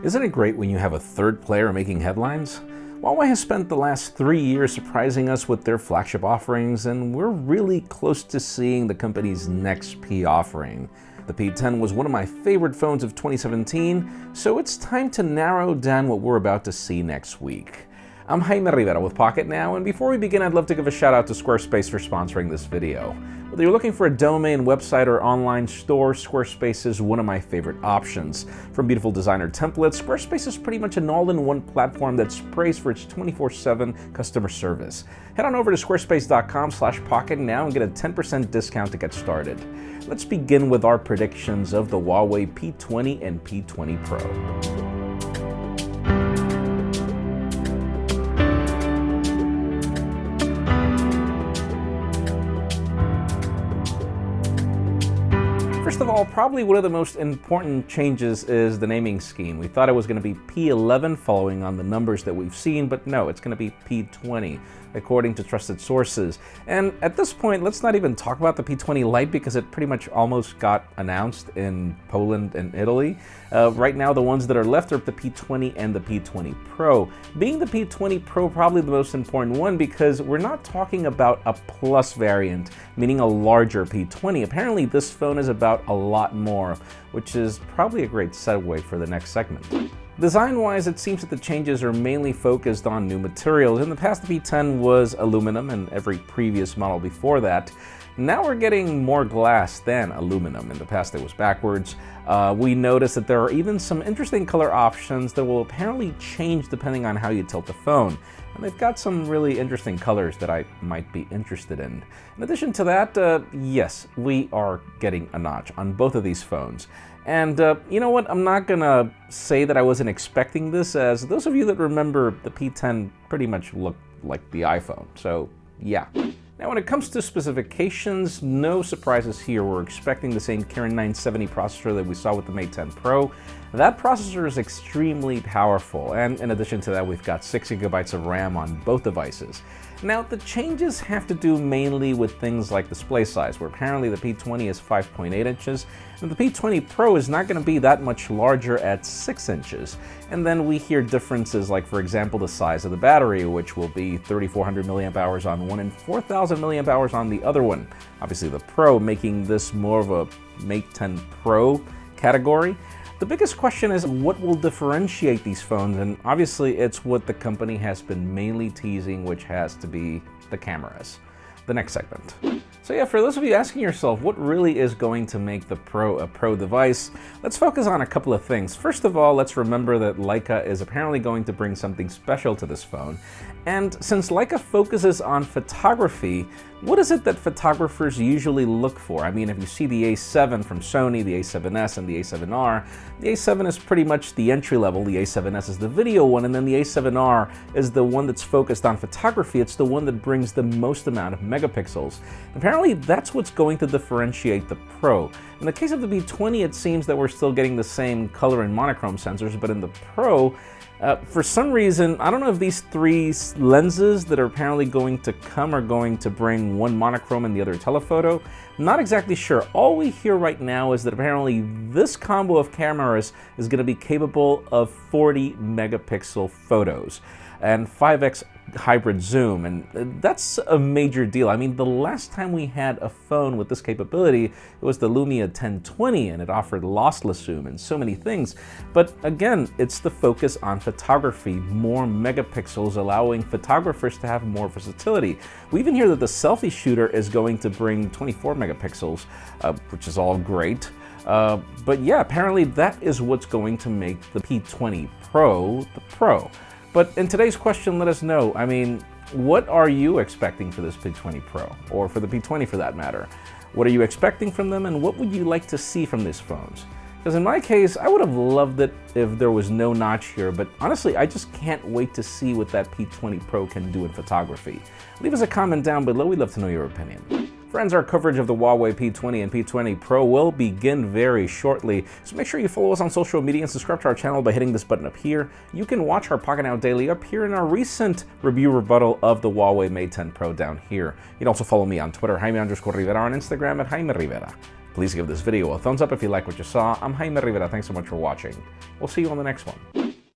Isn't it great when you have a third player making headlines? Huawei has spent the last 3 years surprising us with their flagship offerings, and we're really close to seeing the company's next P offering. The P10 was one of my favorite phones of 2017, so it's time to narrow down what we're about to see next week. I'm Jaime Rivera with Pocketnow, and before we begin, I'd love to give a shout out to Squarespace for sponsoring this video. Whether you're looking for a domain, website, or online store, Squarespace is one of my favorite options. From beautiful designer templates, Squarespace is pretty much an all-in-one platform that's praised for its 24/7 customer service. Head on over to squarespace.com/pocketnow and get a 10% discount to get started. Let's begin with our predictions of the Huawei P20 and P20 Pro. First of all, probably one of the most important changes is the naming scheme. We thought it was going to be P11 following on the numbers that we've seen, but no, it's going to be P20, according to trusted sources. And at this point, let's not even talk about the P20 Lite because it pretty much almost got announced in Poland and Italy. Right now, the ones that are left are the P20 and the P20 Pro. Being the P20 Pro probably the most important one because we're not talking about a plus variant, meaning a larger P20. Apparently, this phone is about a lot more, which is probably a great segue for the next segment. Design-wise, it seems that the changes are mainly focused on new materials. In the past, the P10 was aluminum, and every previous model before that. Now we're getting more glass than aluminum. In the past, it was backwards. We noticed that there are even some interesting color options that will apparently change depending on how you tilt the phone. And they've got some really interesting colors that I might be interested in. In addition to that, yes, we are getting a notch on both of these phones. And you know what? I'm not gonna say that I wasn't expecting this, as those of you that remember, the P10 pretty much looked like the iPhone. So yeah. Now, when it comes to specifications, no surprises here. We're expecting the same Kirin 970 processor that we saw with the Mate 10 Pro. That processor is extremely powerful, and in addition to that, we've got 6 GB of RAM on both devices. Now, the changes have to do mainly with things like display size, where apparently the P20 is 5.8 inches, and the P20 Pro is not going to be that much larger at 6 inches. And then we hear differences like, for example, the size of the battery, which will be 3,400 milliamp hours on one and 4,000 milliamp hours on the other one. Obviously the Pro making this more of a Mate 10 Pro category. The biggest question is what will differentiate these phones, and obviously it's what the company has been mainly teasing, which has to be the cameras. The next segment. So yeah, for those of you asking yourself what really is going to make the Pro a Pro device, let's focus on a couple of things. First of all, let's remember that Leica is apparently going to bring something special to this phone. And since Leica focuses on photography, what is it that photographers usually look for? I mean, if you see the A7 from Sony, the A7S, and the A7R, the A7 is pretty much the entry level, the A7S is the video one, and then the A7R is the one that's focused on photography. It's the one that brings the most amount of megapixels. Apparently, that's what's going to differentiate the Pro. In the case of the P20, it seems that we're still getting the same color and monochrome sensors, but in the Pro, for some reason, I don't know if these 3 lenses that are apparently going to come are going to bring one monochrome and the other telephoto. Not exactly sure. All we hear right now is that apparently this combo of cameras is going to be capable of 40 megapixel photos and 5x hybrid zoom, and that's a major deal. I mean, the last time we had a phone with this capability, it was the Lumia 1020, and it offered lossless zoom and so many things. But again, it's the focus on photography, more megapixels, allowing photographers to have more versatility. We even hear that the selfie shooter is going to bring 24 megapixels, which is all great. But yeah, apparently that is what's going to make the P20 Pro the Pro. But in today's question, let us know, I mean, what are you expecting for this P20 Pro, or for the P20 for that matter? What are you expecting from them, and what would you like to see from these phones? Because in my case, I would have loved it if there was no notch here, but honestly, I just can't wait to see what that P20 Pro can do in photography. Leave us a comment down below, we'd love to know your opinion. Friends, our coverage of the Huawei P20 and P20 Pro will begin very shortly, so make sure you follow us on social media and subscribe to our channel by hitting this button up here. You can watch our Pocketnow Daily up here in our recent review rebuttal of the Huawei Mate 10 Pro down here. You can also follow me on Twitter, Jaime_Rivera, on Instagram at Jaime Rivera. Please give this video a thumbs up if you like what you saw. I'm Jaime Rivera. Thanks so much for watching. We'll see you on the next one.